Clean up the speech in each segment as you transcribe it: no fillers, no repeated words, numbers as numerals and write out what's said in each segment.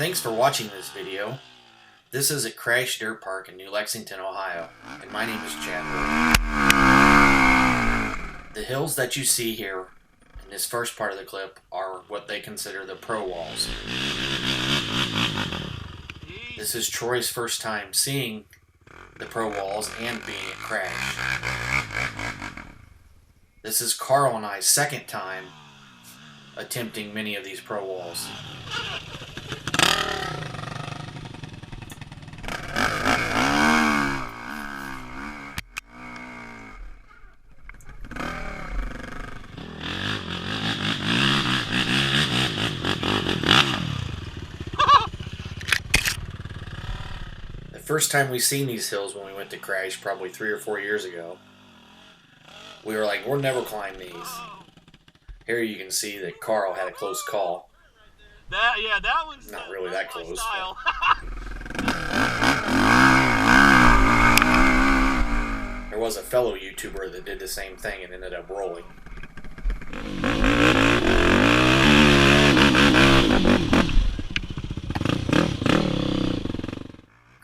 Thanks for watching this video. This is at Krash Dirt Park in New Lexington, Ohio, and my name is Chad Holt. The hills that you see here in this first part of the clip are what they consider the pro walls. This is Troy's first time seeing the pro walls and being at Krash. This is Carl and I's second time attempting many of these pro walls. The first time we seen these hills when we went to Krash, probably 3 or 4 years ago, we were like, we'll never climb these. Here you can see that Carl had a close call. That one's not really that close. There was a fellow YouTuber that did the same thing and ended up rolling.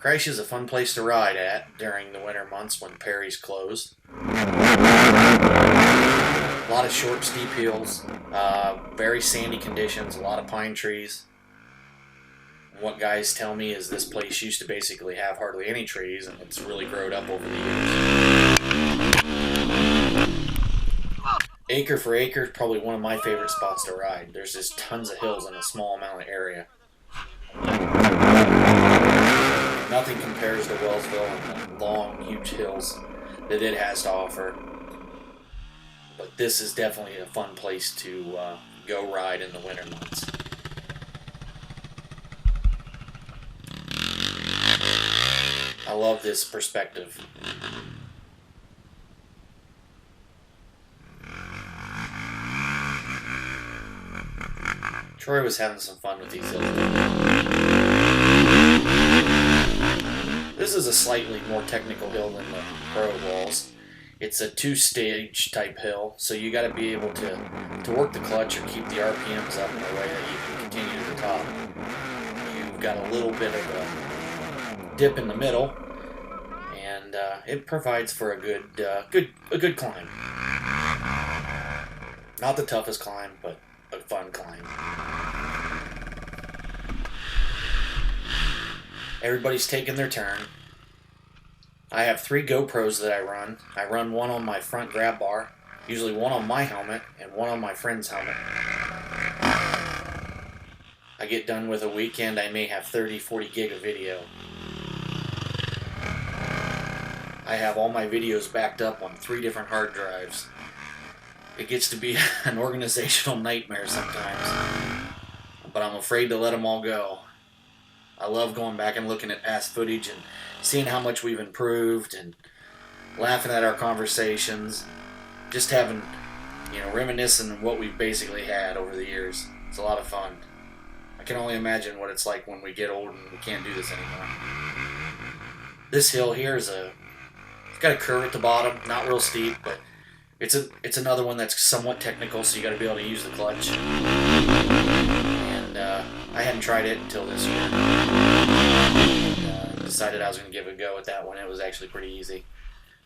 Krash is a fun place to ride at during the winter months when Perry's closed. A lot of short, steep hills, very sandy conditions, a lot of pine trees. And what guys tell me is this place used to basically have hardly any trees, and it's really grown up over the years. Acre for acre is probably one of my favorite spots to ride. There's just tons of hills in a small amount of area. Nothing compares to Wellsville and the long, huge hills that it has to offer. But this is definitely a fun place to go ride in the winter months. I love this perspective. Troy was having some fun with these hills. This is a slightly more technical hill than the pro walls. It's a 2-stage type hill, so you got to be able to work the clutch or keep the RPMs up in a way that you can continue to the top. You've got a little bit of a dip in the middle, and it provides for a good climb. Not the toughest climb, but a fun climb. Everybody's taking their turn. I have 3 GoPros that I run. I run one on my front grab bar, usually one on my helmet, and one on my friend's helmet. I get done with a weekend, I may have 30-40 gig of video. I have all my videos backed up on 3 different hard drives. It gets to be an organizational nightmare sometimes, but I'm afraid to let them all go. I love going back and looking at past footage and seeing how much we've improved and laughing at our conversations. Just having, reminiscing of what we've basically had over the years. It's a lot of fun. I can only imagine what it's like when we get old and we can't do this anymore. This hill here it's got a curve at the bottom, not real steep, but it's another one that's somewhat technical, so you got to be able to use the clutch. And I hadn't tried it until this year. And, decided I was going to give it a go at that one. It was actually pretty easy.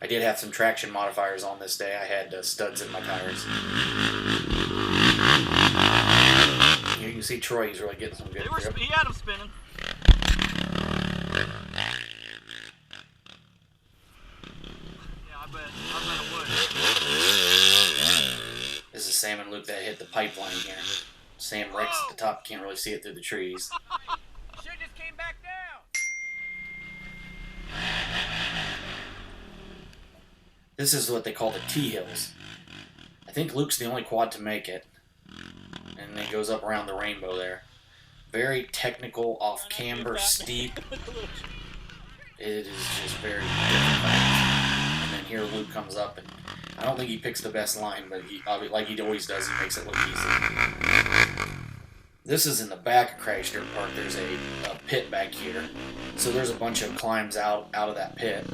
I did have some traction modifiers on this day. I had studs in my tires. You can see Troy, he's really getting some good grip. He had them spinning. Yeah, I bet it would. This is Sam and Luke that hit the pipeline here. Sam wrecks at the top, can't really see it through the trees. Should've just came back down. This is what they call the T-hills. I think Luke's the only quad to make it. And it goes up around the rainbow there. Very technical, off-camber, steep. It is just very difficult. And then here Luke comes up, and I don't think he picks the best line, but like he always does, he makes it look easy. This is in the back of Krash Dirt Park. There's a pit back here. So there's a bunch of climbs out of that pit.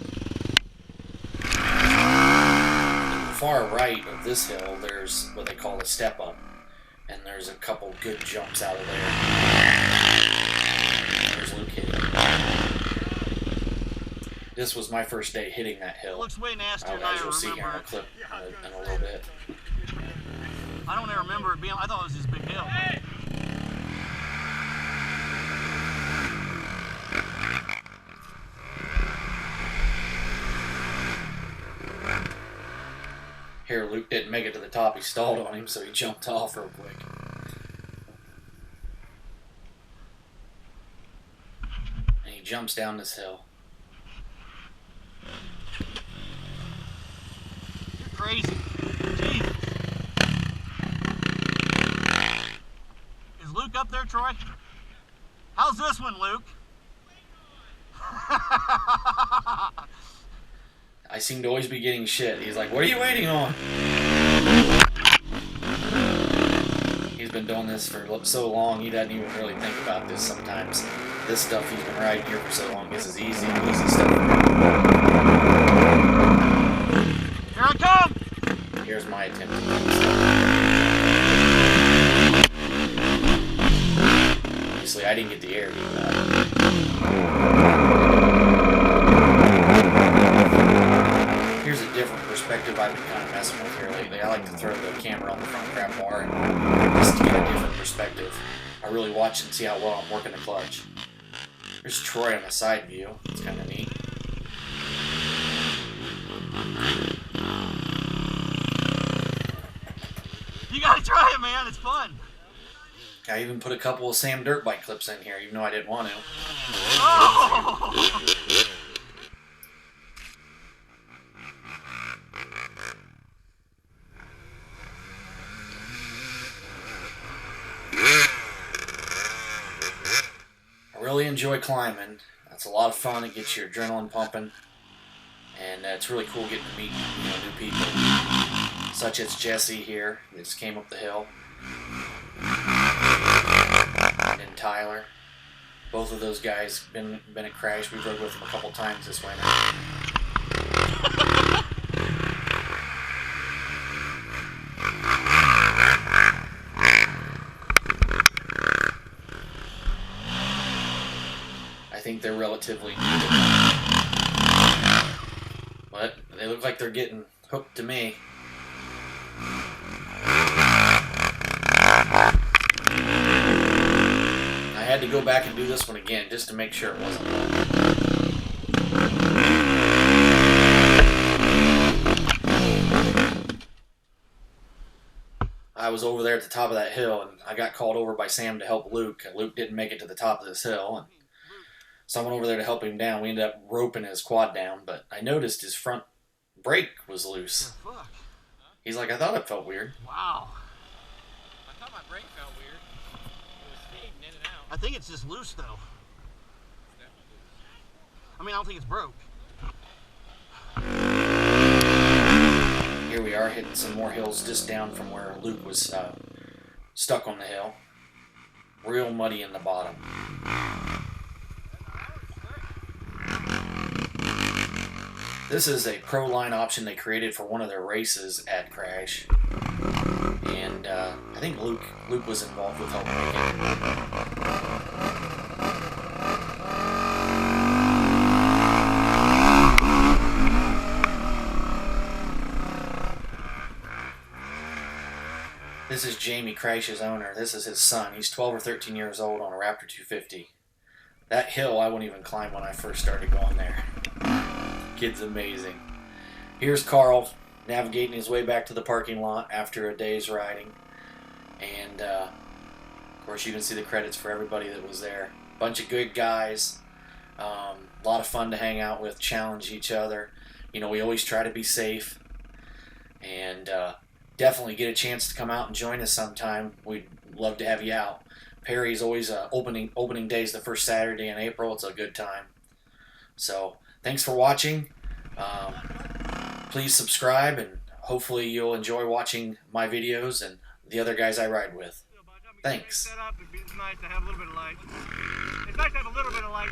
On the far right of this hill, there's what they call a step up. And there's a couple good jumps out of there. There's Luke hitting. This was my first day hitting that hill. It looks way nastier than As I you'll see here in a remember. clip in a little bit. I don't ever remember it being. I thought it was this big hill. Here, Luke didn't make it to the top. He stalled on him, so he jumped off real quick. And he jumps down this hill. You're crazy. Jeez. Is Luke up there, Troy? How's this one, Luke? I seem to always be getting shit. He's like, what are you waiting on? He's been doing this for so long, he doesn't even really think about this sometimes. This stuff he's been riding here for so long, this is easy stuff. Here I come! Here's my attempt to do this. Obviously, I didn't get the air he got. Here's a different perspective I've been kind of messing with here lately. I like to throw the camera on the front crab bar and just to get a different perspective. I really watch and see how well I'm working the clutch. There's Troy on the side view. It's kind of neat. You gotta try it, man. It's fun. I even put a couple of Sam dirt bike clips in here, even though I didn't want to. Oh! I really enjoy climbing. That's a lot of fun. It gets your adrenaline pumping. And it's really cool getting to meet new people. Such as Jesse here, that just came up the hill. And Tyler. Both of those guys been at Krash. We've rode with them a couple times this winter. I think they're relatively new, but they look like they're getting hooked to me. I had to go back and do this one again just to make sure it wasn't low. I was over there at the top of that hill and I got called over by Sam to help Luke. Luke didn't make it to the top of this hill, and someone over there to help him down. We ended up roping his quad down, but I noticed his front brake was loose. The fuck? He's like, I thought it felt weird. Wow. I thought my brake felt weird. It was fading in and out. I think it's just loose, though. I mean, I don't think it's broke. Here we are hitting some more hills just down from where Luke was stuck on the hill. Real muddy in the bottom. This is a pro line option they created for one of their races at Krash. And I think Luke was involved with helping make it. This is Jamie, Krash's owner. This is his son. He's 12 or 13 years old on a Raptor 250. That hill I wouldn't even climb when I first started going there. Kid's amazing. Here's Carl navigating his way back to the parking lot after a day's riding. And, of course, you can see the credits for everybody that was there. Bunch of good guys. A lot of fun to hang out with, challenge each other. You know, we always try to be safe. And definitely get a chance to come out and join us sometime. We'd love to have you out. Perry's always opening days the first Saturday in April. It's a good time. So thanks for watching. Please subscribe, and hopefully you'll enjoy watching my videos and the other guys I ride with. Thanks. It's nice to have a little bit of light. It's nice to have a little bit of light.